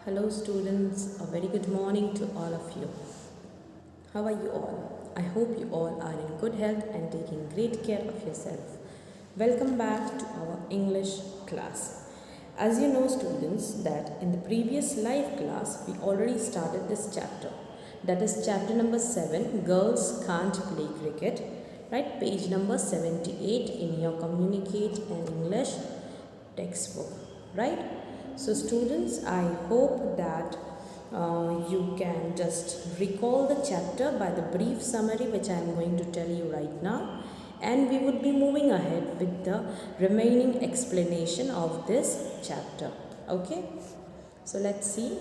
Hello, students. A very good morning to all of you. How are you all? I hope you all are in good health and taking great care of yourself. Welcome back to our English class. As you know, students, that in the previous live class we already started this chapter. That is chapter number 7, Girls Can't Play Cricket. Right, page number 78 in your Communicate and English textbook. Right. So students, I hope that you can just recall the chapter by the brief summary which I am going to tell you right now, and we would be moving ahead with the remaining explanation of this chapter. Okay, so let's see.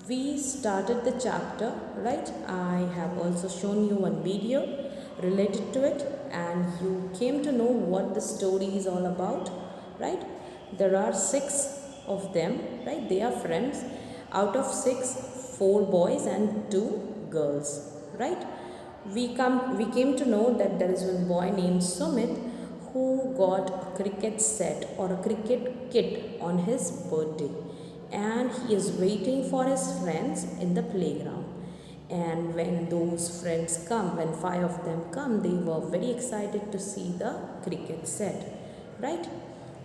We started the chapter, right? I have also shown you one video related to it, and you came to know what the story is all about, right? There are 6 of them, right? They are friends. Out of 6, 4 boys and 2 girls, right? We came to know that there is one boy named Sumit who got a cricket set or a cricket kit on his birthday, and he is waiting for his friends in the playground. And when those friends come, when 5 of them come, they were very excited to see the cricket set, right?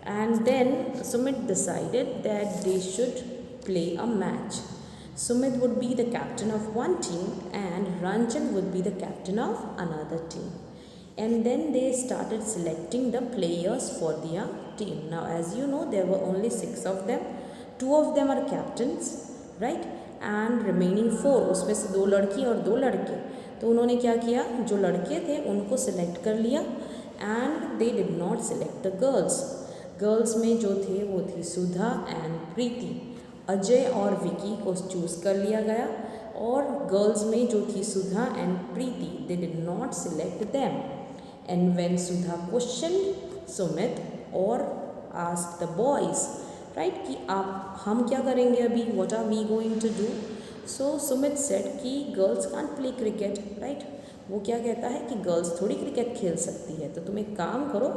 And then Sumit decided that they should play a match. Sumit would be the captain of one team and Ranjan would be the captain of another team. And then they started selecting the players for their team. Now, as you know, there were only 6 of them. 2 of them are captains, right? And remaining 4, उसमें से 2 लड़की और 2 लड़के. तो उन्होंने क्या किया, जो लड़के थे उनको सिलेक्ट कर लिया, and they did not select the girls. Girls में जो थे वो थी सुधा एंड प्रीति. अजय और विकी को चूज़ कर लिया गया, और गर्ल्स में जो थी Sudha and Preeti, they did not select them. And when Sudha question Sumit और आस्क्ड द बॉयज़, राइट, कि आप हम क्या करेंगे अभी, what are we going to do. So Sumit said कि girls can't play cricket, right. वो क्या कहता है कि गर्ल्स थोड़ी क्रिकेट खेल सकती है, तो तुम एक काम करो,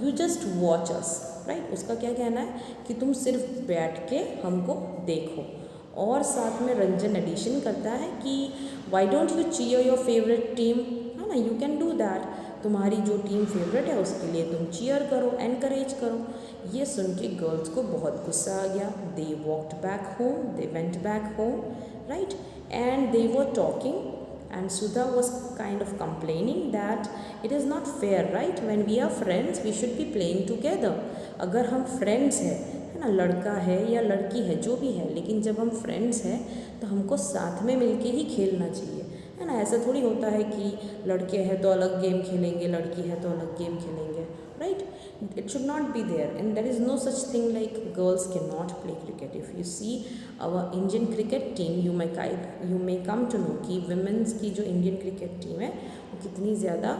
you just watch us, right. उसका क्या कहना है कि तुम सिर्फ बैठ के हमको देखो. और साथ में रंजन एडिशन करता है कि why don't you cheer your favourite team, है ना, यू कैन डू दैट. तुम्हारी जो टीम फेवरेट है उसके लिए तुम चीयर करो, एनकरेज करो. ये सुन के गर्ल्स को बहुत गुस्सा आ गया. They walked back home, they went back home, right, and they were talking. And Sudha was kind of complaining that it is not fair, right? When we are friends, we should be playing together. अगर हम friends हैं, है ना, लड़का है या लड़की है जो भी है, लेकिन जब हम friends हैं तो हमको साथ में मिलके ही खेलना चाहिए, है ना. ऐसा थोड़ी होता है कि लड़के हैं तो अलग गेम खेलेंगे, लड़की है तो अलग गेम खेलेंगे, right? It should not be there, and there is no such thing like girls cannot play cricket. If you see our Indian cricket team, you may come to know कि women's की जो Indian cricket team है वो कितनी ज़्यादा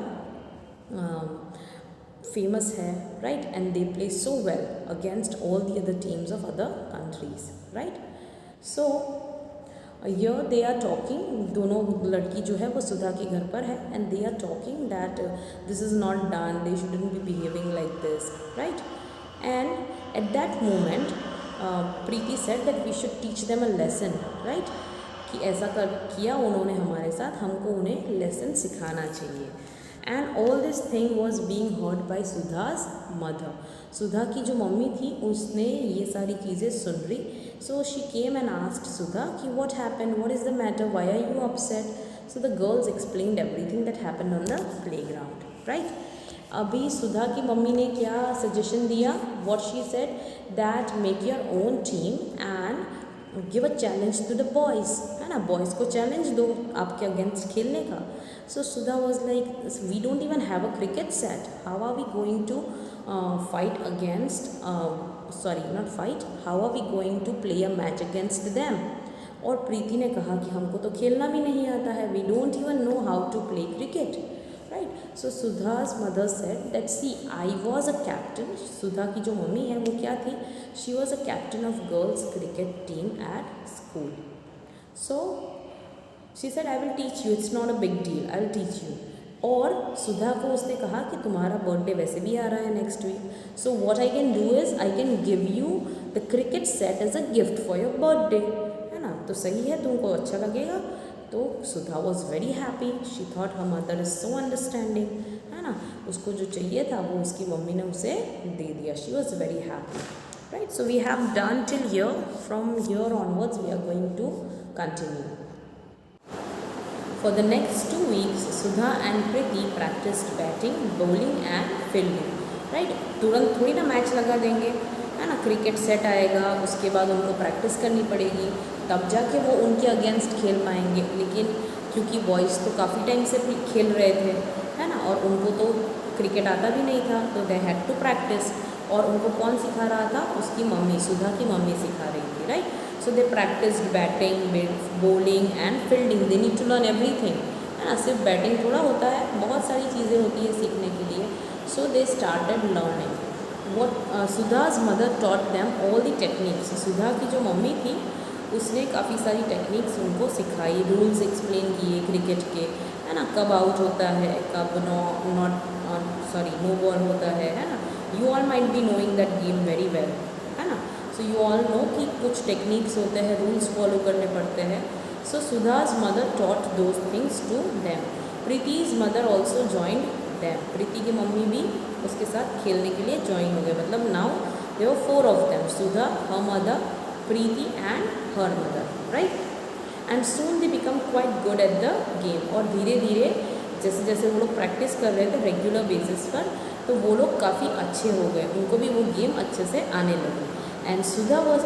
famous है, right? And they play so well against all the other teams of other countries, right? So here they are talking, दोनों लड़की जो है वो सुधा के घर पर है, and they are talking that this is not done, they shouldn't be behaving like this, right? And at that moment Preeti said that we should teach them a lesson, right? कि ऐसा किया उन्होंने हमारे साथ, हमको उन्हें लेसन सिखाना चाहिए. And all this thing was being heard by Sudha's mother. Sudha की जो मम्मी थी उसने ये सारी चीज़ें सुन रही. So she came and asked Sudha कि what happened, what is the matter, why are you upset. So the girls explained everything that happened on the playground, right. अभी सुधा की मम्मी ने क्या सजेशन दिया, what she said, that make your own team and give a challenge to the boys, है ना, boys को challenge दो आपके अगेंस्ट खेलने का. So Sudha was like, we don't even have a cricket set. How are we going to fight against, not fight, how are we going to play a match against them? और प्रीति ने कहा कि हमको तो खेलना भी नहीं आता है, we don't even know how to play cricket, right? So Sudha's mother said that see, I was a captain. सुधा की जो मम्मी है वो क्या थी, she was a captain of girls cricket team at school. So she said I will teach you, it's not a big deal, I will teach you. और सुधा को उसने कहा कि तुम्हारा बर्थडे वैसे भी आ रहा है next week, so what I can do is I can give you the cricket set as a gift for your birthday, है ना, तो सही है, तुमको अच्छा लगेगा। तो Sudha was very happy, she thought her mother is so understanding, है ना, उसको जो चाहिए था वो उसकी मम्मी ने उसे दे दिया। She was very happy, right. So we have done till here, from here onwards we are going to continue. For the next 2 weeks, Sudha and Priti practiced batting, bowling and fielding. Right? तुरंत थोड़ी ना match लगा देंगे, है ना, cricket set आएगा, उसके बाद उनको प्रैक्टिस करनी पड़ेगी, तब जाके वो उनके अगेंस्ट खेल पाएंगे। लेकिन क्योंकि बॉयज़ तो काफ़ी टाइम से खेल रहे थे, है ना, और उनको तो क्रिकेट आता भी नहीं था, तो दे हैड टू प्रैक्टिस। और उनको कौन सिखा रहा था? उसकी मम्मी, सुधा की मम्मी सिखा रही थी, right. So they practiced batting, bowling and fielding. They need to learn everything, है ना, सिर्फ बैटिंग थोड़ा होता है, बहुत सारी चीज़ें होती है सीखने के लिए। So they started learning. What Sudha's mother taught them all the techniques. सुधा की जो मम्मी थी उसने काफ़ी सारी टेक्निक्स उनको सिखाई, रूल्स एक्सप्लेन किए क्रिकेट के, है ना, कब आउट होता है, कब नो बॉल होता है ना। You all might be knowing that game very well, है ना। सो यू ऑल नो कि कुछ टेक्निक्स होते हैं, रूल्स फॉलो करने पड़ते हैं। So Sudha's mother taught those things to them. Preeti's mother also joined them. Preeti की मम्मी भी उसके साथ खेलने के लिए ज्वाइन हो गए। मतलब now there were 4 of them, Sudha, her mother, Preeti and her mother, right. And soon they become quite good at the game. और धीरे धीरे जैसे जैसे वो लोग प्रैक्टिस कर रहे थे रेगुलर बेसिस पर, तो वो लोग काफ़ी अच्छे हो गए, उनको भी वो गेम अच्छे से आने लगे। And Sudha was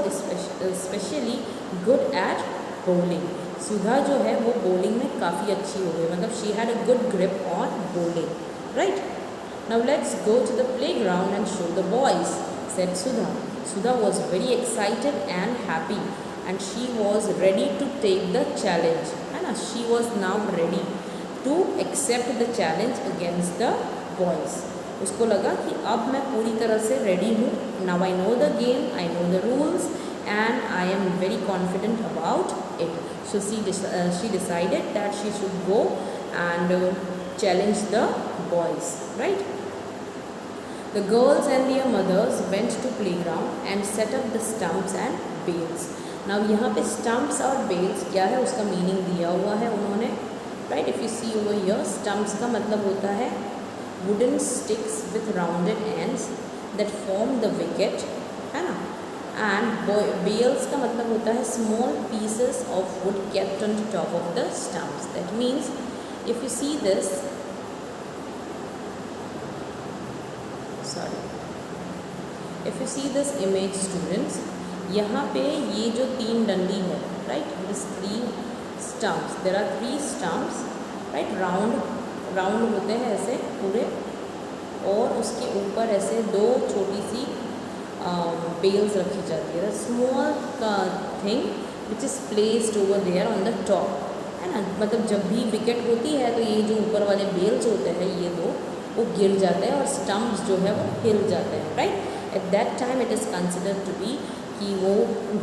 specially good at bowling. सुधा जो है वो bowling में काफ़ी अच्छी हो गई, मतलब she had a good grip on bowling, right. Now let's go to the playground and show the boys, said Sudha. Sudha was very excited and happy and she was ready to take the challenge, है ना, she was now ready to accept the challenge against the boys. उसको लगा कि अब मैं पूरी तरह से रेडी हूँ, now I know the game, I know the rules and I am very confident about it. So she decided that she should go and challenge the boys, right? The girls and their mothers went to playground and set up the stumps and bales. Now यहाँ पे stumps और bales क्या है उसका meaning दिया हुआ है उन्होंने, right? If you see over here, stumps का मतलब होता है wooden sticks with rounded ends that form the wicket, है ना, and bales का मतलब होता है small pieces of wood kept on top of the stumps. That means if you see this, if you see this image students, यहाँ पे ये जो 3 डंडी है, right, this 3 stumps, there are 3 stumps, right, round होते हैं ऐसे पूरे, और उसके ऊपर ऐसे 2 छोटी सी बेल्स रखी जाती है, small thing which is placed over there on the top, है ना, मतलब जब भी विकेट होती है तो ये जो ऊपर वाले बेल्स होते हैं ये 2 वो गिर जाते हैं और स्टम्प्स जो है वो हिल जाते हैं, right. At that time it is considered to be कि वो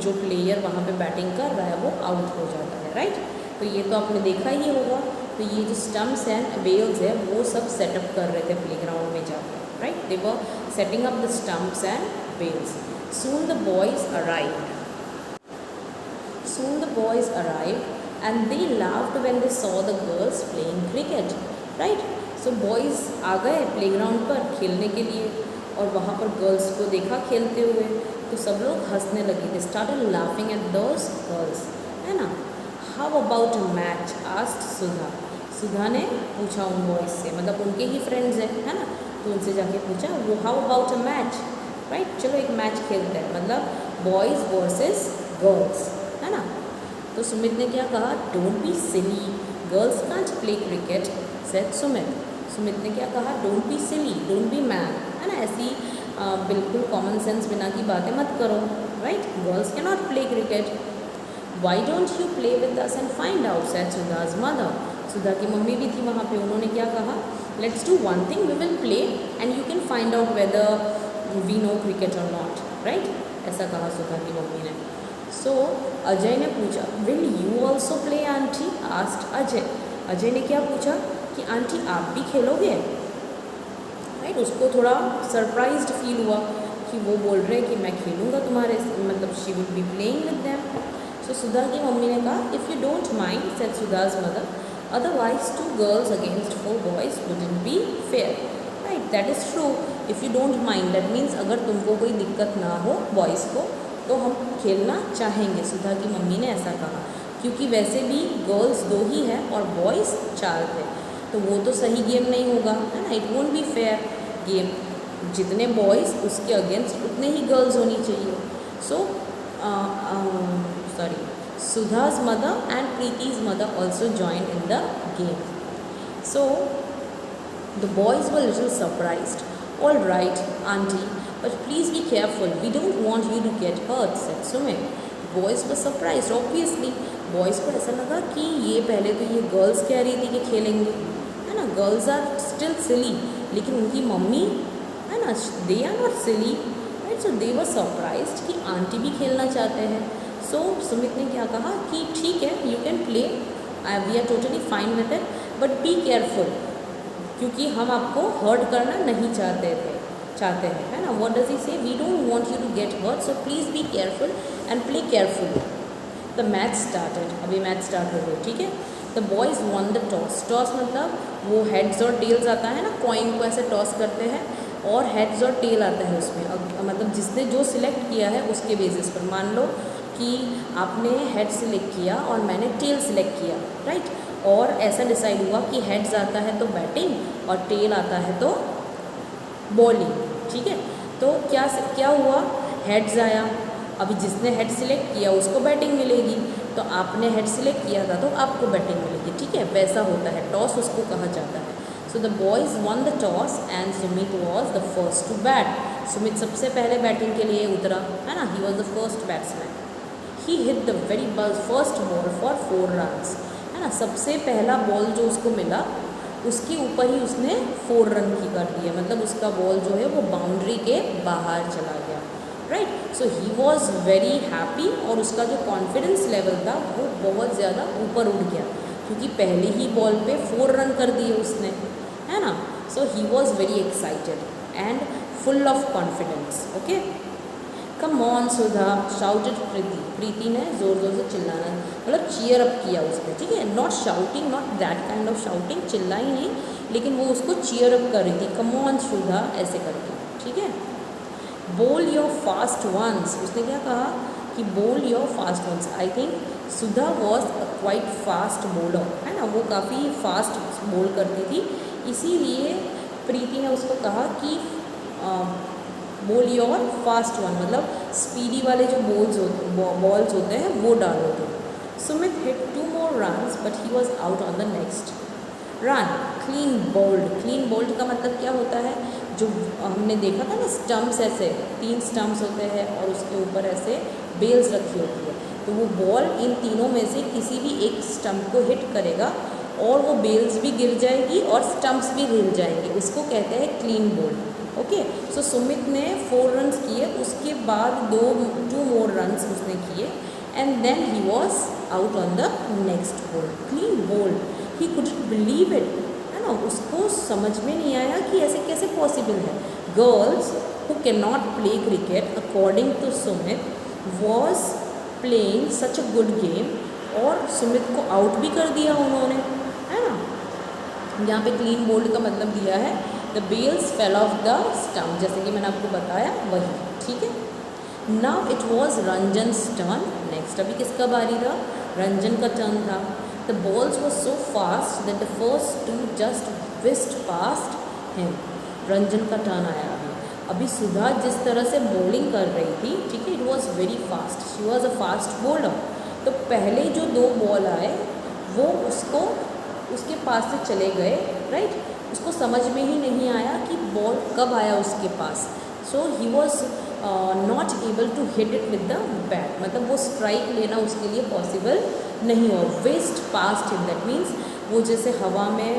जो प्लेयर वहाँ पे बैटिंग कर रहा है वो आउट हो जाता है, राइट। तो ये तो आपने देखा ही होगा। तो ये जो स्टम्प्स एंड बेल्स है वो सब सेटअप कर रहे थे प्लेग्राउंड में जाकर, right, they were setting up the stumps and bells. Soon the boys arrived and they laughed when they saw the girls playing cricket, right. So boys आ गए playground पर खेलने के लिए और वहाँ पर गर्ल्स को देखा खेलते हुए, तो सब लोग हंसने लगे. They started laughing at those girls, है ना. How about a match? asked Sudha. सुधा ने पूछा उन बॉयज़ से, मतलब उनके ही फ्रेंड्स हैं, है ना, तो उनसे जाके पूछा वो how about a match, right, चलो एक मैच खेलते हैं, मतलब बॉयज़ वर्सेस गर्ल्स, है ना. तो सुमित ने क्या कहा, don't be silly, girls can't play cricket, said Sumit. Sumit ने क्या कहा, don't be silly, don't be mad, है ना, ऐसी बिल्कुल कॉमन सेंस बिना की बातें मत करो, right, girls can not play cricket. Why don't you play with us and find out, said Sudha's mother. Sudha की मम्मी भी थी वहाँ पे, उन्होंने क्या कहा, let's do one thing, we will play and you can find out whether we know cricket और not, right, ऐसा कहा सुधा की मम्मी ने. सो अजय ने पूछा, will you also play aunty, asked Ajay. Ajay ने क्या पूछा कि आंटी आप भी खेलोगे, राइट. उसको थोड़ा सरप्राइज्ड फील हुआ कि वो बोल रहे हैं कि मैं खेलूँगा तुम्हारे, मतलब she would be playing with them. So Sudha की मम्मी ने कहा, if you don't mind, said Sudha's mother, otherwise 2 girls against 4 boys wouldn't be fair. Right, that is true. If you don't mind, that means अगर तुमको कोई दिक्कत ना हो boys को, तो हम खेलना चाहेंगे. सुधा की मम्मी ने ऐसा कहा, क्योंकि वैसे भी गर्ल्स 2 ही है और बॉयज़ 4 थे, तो वो तो सही गेम नहीं होगा, है ना. It won't be fair game. जितने बॉयज़ उसके अगेंस्ट उतने ही गर्ल्स होनी चाहिए. सो Sudha's mother and Preeti's mother also joined in the game. So the boys were little surprised. All right, auntie, but please be careful. We don't want you to get hurt, said Sumit. Boys were surprised, obviously. Boys को ऐसा लगा कि ये पहले तो ये girls कह रही थी कि खेलेंगे, है ना. गर्ल्स आर स्टिल सिली, लेकिन उनकी मम्मी, है ना, they are not silly. Right, so they were surprised कि आंटी भी खेलना चाहते हैं. सो सुमित ने क्या कहा कि ठीक है, you can play, we are totally fine with it, but be careful, क्योंकि हम आपको हर्ट करना नहीं चाहते हैं, है ना. What does he say, we don't want you to get hurt, so please be careful and play carefully. The match started. अभी मैच स्टार्ट हो गई, ठीक है. The boys won the toss. Toss मतलब वो हेड्स और टेल्स आता है ना, कॉइन को ऐसे टॉस करते हैं और हेड्स और टेल आता है उसमें. मतलब जिसने जो सिलेक्ट किया है उसके बेसिस पर, मान लो कि आपने हेड सिलेक्ट किया और मैंने टेल सिलेक्ट किया, राइट, और ऐसा डिसाइड हुआ कि हेड्स आता है तो बैटिंग और टेल आता है तो बॉलिंग, ठीक है. तो क्या हुआ, हेड्स आया. अभी जिसने हेड सिलेक्ट किया उसको बैटिंग मिलेगी, तो आपने हेड सिलेक्ट किया था तो आपको बैटिंग मिलेगी, ठीक है. वैसा होता है, टॉस उसको कहा जाता है. So the boys won the toss and Sumit was the first to bat. Sumit सबसे पहले बैटिंग के लिए उतरा, है ना. He was the first batsman. He hit the very first ball for 4 runs, है ना. सबसे पहला बॉल जो उसको मिला उसके ऊपर ही उसने 4 रन की कर दिया, मतलब उसका बॉल जो है वो बाउंड्री के बाहर चला गया, right. So he was very happy और उसका जो कॉन्फिडेंस लेवल था वो बहुत ज़्यादा ऊपर उठ गया, क्योंकि पहले ही बॉल पे 4 रन कर दिए उसने, है ना. So he was very excited and full of confidence. Okay, come on Sudha, shouted Preeti. Preeti ने ज़ोर ज़ोर से चिल्लाना, मतलब चीयर अप किया उसने, ठीक है. Not shouting, not that kind of shouting, चिल्लाई नहीं, लेकिन वो उसको चीयर अप कर रही थी. कम ऑन सुधा ऐसे करके, ठीक है. बोल योर फास्ट वंस. उसने क्या कहा कि bowl your fast ones. I think Sudha was a quite fast bowler, है ना. वो काफ़ी फास्ट बॉल करती थी, इसीलिए प्रीति ने उसको कहा कि बोल योर फास्ट वन, मतलब स्पीडी वाले जो बॉल्स होते हैं वो डालो तुम. Sumit hit 2 more runs but he was out on the next run. Clean bowled. Clean bowled का मतलब क्या होता है, जो हमने देखा था ना, स्टम्प्स, ऐसे 3 स्टम्प्स होते हैं और उसके ऊपर ऐसे बेल्स रखी होती है, तो वो बॉल इन तीनों में से किसी भी एक स्टम्प को हिट करेगा और वो बेल्स भी गिर जाएगी और स्टम्प्स भी गिर जाएंगे, उसको कहते हैं क्लीन बोल्ड. ओके, सो सुमित ने 4 रन्स किए, उसके बाद 2 more runs उसने किए and then he was out on the next ball. Clean bowled. He couldn't believe it, है ना. उसको समझ में नहीं आया कि ऐसे कैसे पॉसिबल है. Girls who can not play cricket according to Sumit was playing such a good game, और सुमित को आउट भी कर दिया उन्होंने, है ना. यहाँ पे क्लीन बोल्ड का मतलब दिया है the bells fell off the stump, जैसे कि मैंने आपको बताया वही, ठीक है. Now it was Ranjan's turn. Next अभी किसका बारी था, रंजन का टर्न था. The balls was so fast that the first 2 just whizzed past him. Ranjan का टर्न आया अभी सुधा जिस तरह से बॉलिंग कर रही थी, ठीक है, it was very fast, she was a fast bowler. तो पहले जो 2 बॉल आए वो उसके पास से चले गए, राइट. उसको समझ में ही नहीं आया कि बॉल कब आया उसके पास. So he was not able to hit it with the bat, मतलब वो स्ट्राइक लेना उसके लिए पॉसिबल नहीं हुआ. Whizzed past him, that means वो जैसे हवा में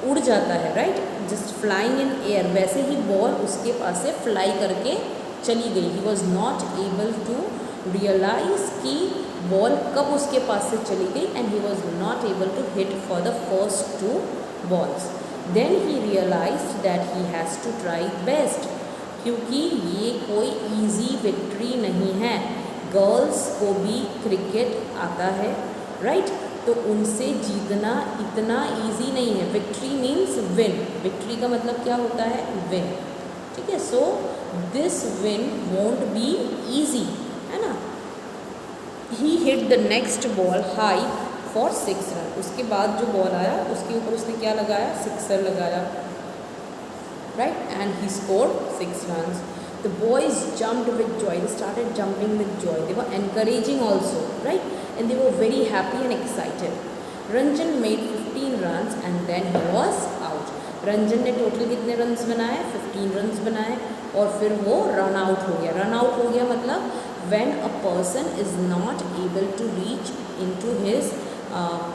उड़ जाता है, right, just flying in air, वैसे ही बॉल उसके पास से फ्लाई करके चली गई. He was not able to realise कि बॉल कब उसके पास से चली गई and he was not able to hit for the first 2 balls. Then he realized that he has to try best, क्योंकि ये कोई इजी विक्ट्री नहीं है। गर्ल्स को भी क्रिकेट आता है, राइट? तो उनसे जीतना इतना इजी नहीं है। विक्ट्री मीन्स विन, विक्ट्री का मतलब क्या होता है? विन, ठीक है? So this win won't be easy, है ना? He hit the next ball high for 6 run. उसके बाद जो बॉल आया उसके ऊपर उसने क्या लगाया? सिक्सर लगाया, right? And he scored 6 runs. The boys jumped with joy. They started jumping with joy. They were encouraging also, right? And they were very happy and excited. Ranjan made 15 runs and then he was out. Ranjan ने total कितने runs बनाए? 15 runs बनाए और फिर वो run out हो गया। Run out हो गया मतलब when a person is not able to reach into his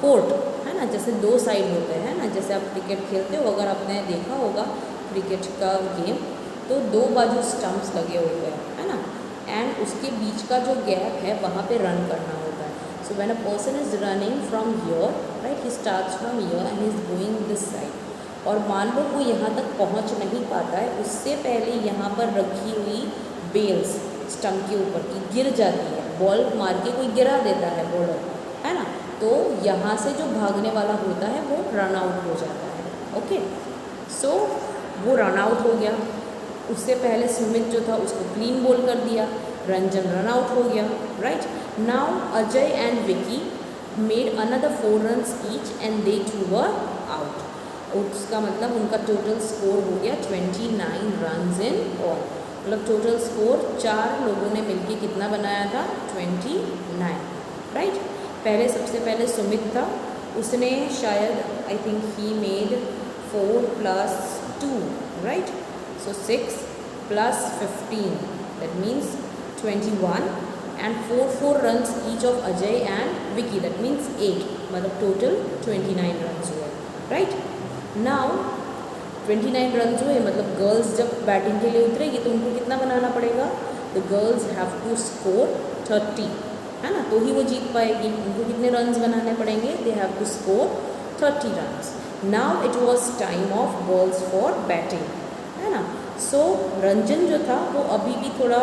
court, है ना? जैसे 2 साइड होते हैं ना, जैसे आप क्रिकेट खेलते हो, अगर आपने देखा होगा क्रिकेट का गेम, तो 2 बाजू स्टम्प्स लगे होते हैं, है ना? एंड उसके बीच का जो गैप है वहाँ पे रन करना होता है। So when a person is running from here, right, he starts from here and is going this side, और मान लो वो यहाँ तक पहुँच नहीं पाता है, उससे पहले यहाँ पर रखी हुई बेल्स स्टम्प के ऊपर की गिर जाती है, बॉल मार के कोई गिरा देता है बॉलर, है ना? तो यहाँ से जो भागने वाला होता है वो रन आउट हो जाता है। ओके, सो वो रन आउट हो गया। उससे पहले सुमित जो था उसको क्लीन बॉल कर दिया, रंजन रन आउट हो गया, right? Now Ajay and Vicky made another 4 runs each and they 2 were out. उसका मतलब उनका टोटल स्कोर हो गया 29 runs इन ऑल। मतलब टोटल स्कोर 4 लोगों ने मिलके कितना बनाया था? 29, राइट? पहले सबसे पहले सुमित था, उसने शायद I think he made 4 + 2, right? So 6 + 15, that means 21, and 4 runs each of Ajay and Vicky, that means 8, मतलब total 29 runs हुए, right? Now 29 runs हुए, मतलब गर्ल्स जब बैटिंग के लिए उतरेगी तो उनको कितना बनाना पड़ेगा? The girls have to score 30, है ना? तो ही वो जीत पाएगी। उनको कितने रन्स बनाने पड़ेंगे? They have to score 30 runs. Now it was time of girls for batting, है ना? सो रंजन जो था वो अभी भी थोड़ा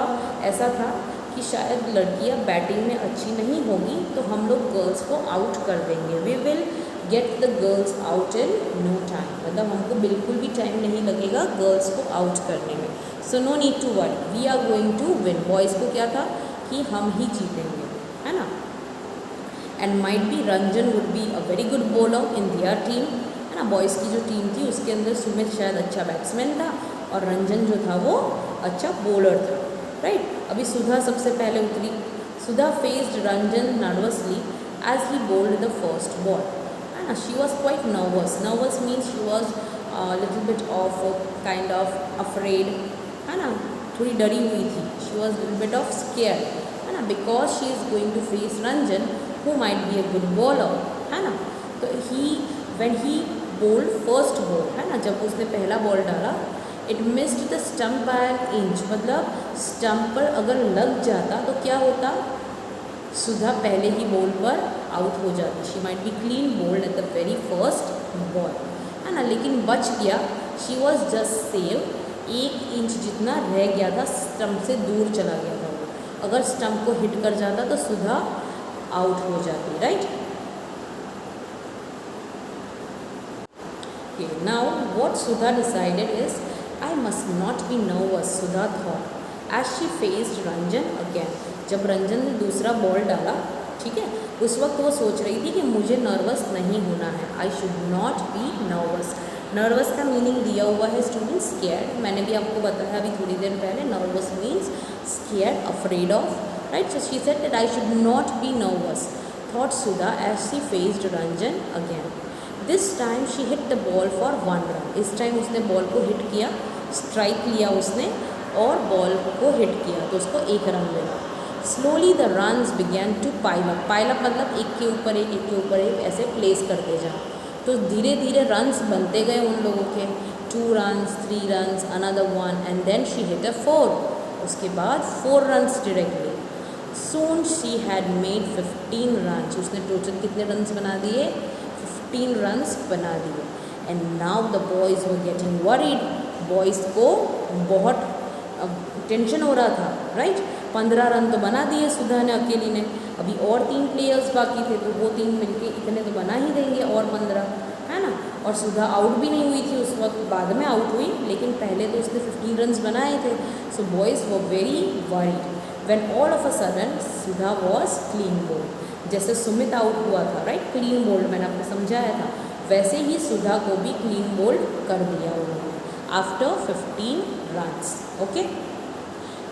ऐसा था कि शायद लड़कियां बैटिंग में अच्छी नहीं होगी तो हम लोग गर्ल्स को आउट कर देंगे, we will get the girls out in no time, मतलब हमको बिल्कुल भी टाइम नहीं लगेगा गर्ल्स को आउट करने में। So no need to worry, we are going to win. Boys को क्या था कि हम ही जीतेंगे, है ना? And might be Ranjan would be a very good bowler in their team, है ना? बॉयज़ की जो टीम थी उसके अंदर सुमित शायद अच्छा बैट्समैन था और रंजन जो था वो अच्छा बॉलर था, राइट? अभी सुधा सबसे पहले उतरी। Sudha faced Ranjan nervously as he bowled the first ball, है ना? She was quite nervous. Nervous means she was little bit of kind of afraid, है ना? थोड़ी डरी हुई थी। She was little bit of scare, है ना? Because she is going to face Ranjan who might be a good bowler, है ना? तो when he bowled first ball, है ना, जब उसने पहला बॉल डाला, it missed the stump by an inch, मतलब स्टम्प पर अगर लग जाता तो क्या होता? सुधा पहले ही बॉल पर आउट हो जाती। She might be clean bowled at the very first ball, है ना? लेकिन बच गया। She was just save, 1 inch जितना रह गया था, स्टम्प से दूर चला गया था वो। अगर स्टम्प को हिट कर जाता तो सुधा आउट हो जाती, right? Okay, now what Sudha decided is, I must not be nervous, Sudha thought, as she faced Ranjan again. जब रंजन ने दूसरा बॉल डाला, ठीक है, उस वक्त वो सोच रही थी कि मुझे नर्वस नहीं होना है। आई should not be nervous. Nervous का मीनिंग दिया हुआ है स्टूडेंट स्केयर्ड। मैंने भी आपको बताया अभी थोड़ी देर पहले, nervous means scared, afraid of, right? So she said that I should not be nervous, thought Sudha as she faced Ranjan again. This time she hit the ball for 1 run। इस टाइम उसने बॉल को हिट किया, strike लिया उसने और ball को hit किया तो उसको 1 रन मिला। Slowly the runs began to pile up. Pile up मतलब एक के ऊपर एक, एक के ऊपर एक, ऐसे प्लेस करते जाओ। तो धीरे धीरे रन्स बनते गए उन लोगों के, 2 runs, 3 runs, another 1, and then she hit a 4। उसके बाद 4 runs directly. Soon she had made 15 runs। उसने टोटल कितने रन्स बना दिए? 15 runs बना दिए। And now the boys were getting worried. Boys को बहुत अब टेंशन हो रहा था, राइट। 15 रन तो बना दिए सुधा ने अकेली ने, अभी और 3 प्लेयर्स बाकी थे, तो वो 3 मिलके इतने तो बना ही देंगे, और 15, है ना। और सुधा आउट भी नहीं हुई थी उस वक्त, बाद में आउट हुई, लेकिन पहले तो उसने 15 रन बनाए थे। So boys were very worried when all of a sudden Sudha was clean bowled. जैसे सुमित आउट हुआ था, राइट, क्लीन बोल्ड मैंने आपको समझाया था, वैसे ही सुधा को भी क्लीन बोल्ड कर दिया उन्होंने after 15 runs. Okay,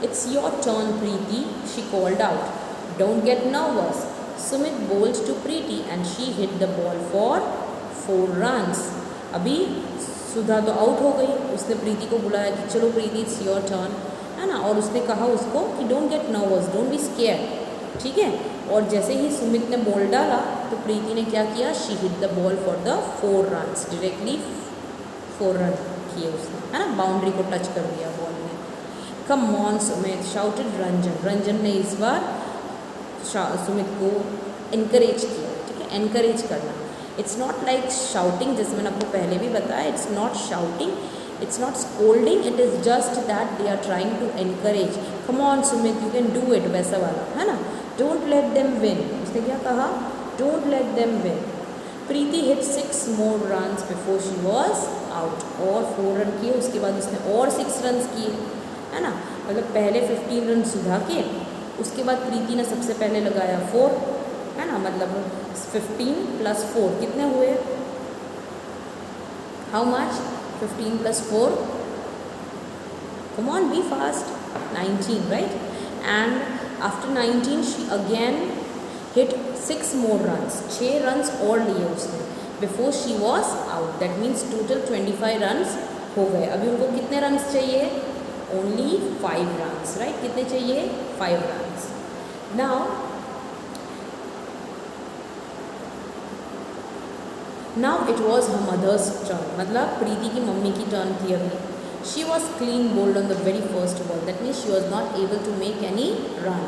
it's your turn, Preeti, she called out. Don't get nervous. Sumit bowled to Preeti and she hit the ball for 4 runs. अभी सुधा तो आउट हो गई, उसने प्रीति को बुलाया कि चलो प्रीति इट्स योर टर्न, है ना, और उसने कहा उसको कि don't get nervous, don't be square, ठीक है। और जैसे ही सुमित ने बॉल डाला तो प्रीति ने क्या किया, she hit the ball for the 4 runs, directly 4 run किए उसने, है ना, बाउंड्री को टच कर दिया बॉल ने। कम ऑन सुमित, शाउटेड रंजन। रंजन ने इस बार सुमित को इनकरेज किया, ठीक है, एनकरेज करना। इट्स नॉट लाइक शाउटिंग, जैसे मैंने आपको पहले भी बताया, it's not shouting, it's not scolding, it is just that they are trying to encourage. Come on Sumit, you can do it, वैसा वाला, है ना। डोंट लेट देम विन, उसने क्या कहा, don't let them win. Preeti hit 6 more runs before she was out, और 4 run किए, उसके बाद उसने और 6 रन किए, है ना। मतलब पहले 15 रन सुधा के, उसके बाद प्रीति ने सबसे पहले लगाया 4, है ना, मतलब 15 + 4 कितने हुए, how much, 15 + 4, come on be fast, 19, right. And after 19 she again hit 6 more runs, 6 runs और लिए उसने, before she was out, that means total 25 runs हो गए। अभी उनको कितने रन्स चाहिए, ओनली 5 रन्स, राइट, कितने चाहिए, 5 runs. Now it was her mother's turn, मतलब प्रीति की मम्मी की टर्न थी अभी। She was clean bowled on the very first ball, that means she was not able to make any run,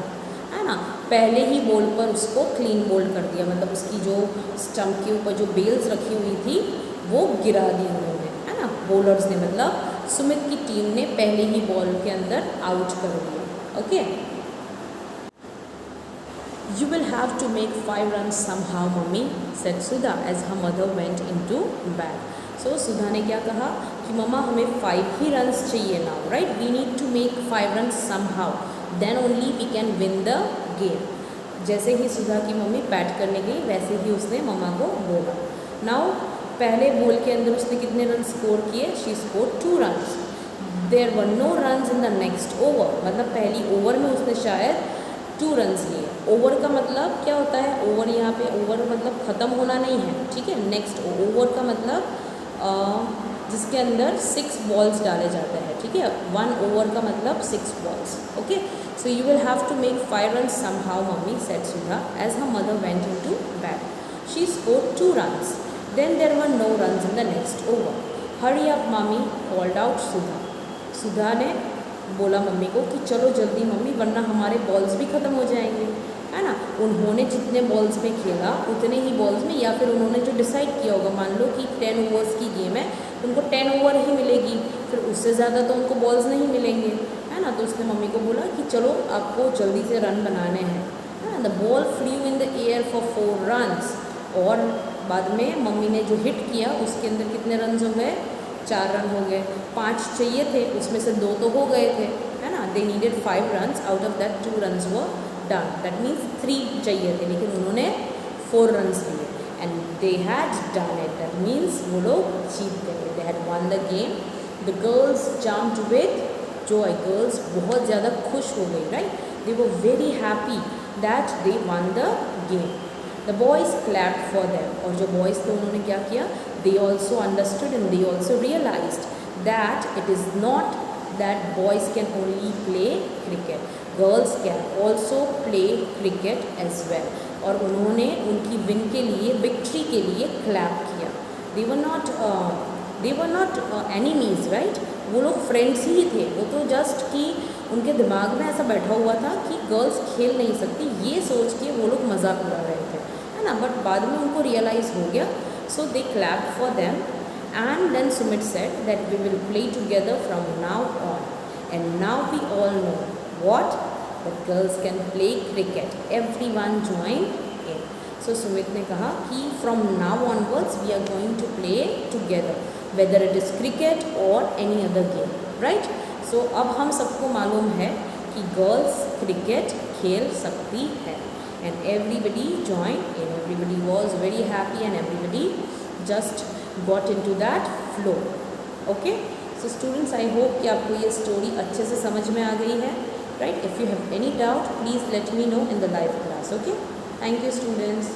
है ना। पहले ही बॉल पर उसको क्लीन बोल्ड कर दिया, मतलब उसकी जो स्टंप के ऊपर जो बेल्स रखी हुई थी वो गिरा दी उन्होंने, है ना, बॉलर्स ने, मतलब सुमित की टीम ने पहले ही बॉल के अंदर आउट कर दिया। Okay, you will have to make 5 runs somehow, mummy said Sudha as her mother went into bat. सो सुधा ने क्या कहा कि मम्मा हमें 5 ही रन्स चाहिए now, right, we need to make 5 runs somehow, then only we can win the game. जैसे ही सुधा की मम्मी बैट करने गई वैसे ही उसने मम्मा को बोला। नाउ पहले बॉल के अंदर उसने कितने रन स्कोर किए, she score 2 runs, there were no runs in the next over, मतलब पहली ओवर में उसने शायद 2 runs लिए। ओवर का मतलब क्या होता है, ओवर यहाँ पे ओवर मतलब ख़त्म होना नहीं है, ठीक है। नेक्स्ट ओवर का मतलब जिसके अंदर 6 balls डाले जाते हैं, ठीक है। 1 over का मतलब 6 balls। Okay, so you will have to make 5 runs somehow, mummy said Sudha as her mother went into bat. She scored 2 runs, then there were no runs in the next over. Hurry up mummy called out Sudha. Sudha ने बोला mummy को कि चलो जल्दी mummy, वरना हमारे balls भी ख़त्म हो जाएंगे, है ना। उन्होंने जितने बॉल्स में खेला उतने ही बॉल्स में, या फिर उन्होंने जो डिसाइड किया होगा, मान लो कि 10 overs की गेम है, उनको 10 over ही मिलेगी, फिर उससे ज़्यादा तो उनको बॉल्स नहीं मिलेंगे, है ना। तो उसने मम्मी को बोला कि चलो आपको जल्दी से रन बनाने हैं, है ना। The ball flu in the air for 4 runs, और बाद में मम्मी ने जो हिट किया उसके अंदर कितने रन हो गए, 4 रन हो गए। 5 चाहिए थे, उसमें से 2 तो हो गए थे, है ना। They needed 5 runs, out of that 2 runs were done, that means 3 चाहिए थे, लेकिन उन्होंने 4 runs लिए, and they had done it, that means वो लोग जीत गए, they had one the game. The girls jumped with Joy, girls बहुत ज़्यादा खुश हो गई, right, they were very happy that they one the game. The boys clapped for them, और जो बॉयज़ थे उन्होंने क्या किया, they also understood and they also realized that it is not that boys can only play cricket, girls can also play cricket as well, और उन्होंने उनकी win के लिए, विक्ट्री के लिए क्लैप किया। they were not enemies, right, वो लोग फ्रेंड्स ही थे, वो तो जस्ट कि उनके दिमाग में ऐसा बैठा हुआ था कि गर्ल्स खेल नहीं सकती, ये सोच के वो लोग मजाक उड़ा रहे थे, है ना। बट बाद में उनको रियलाइज़ हो गया, so they clapped for them, and then Sumit said that we will play together from now on, And now we all know what? That girls can play cricket. Everyone joined in. So Sumit ने कहा कि from now onwards we are going to play together, whether it is cricket or any other game, right? So अब हम सबको मालूम है कि girls cricket खेल सकती है. And everybody joined in. Everybody was very happy and everybody just got into that flow. Okay? So students, I hope कि आपको ये story अच्छे से समझ में आ गई है. Right? If you have any doubt, please let me know in the live class. Okay? Thank you, students.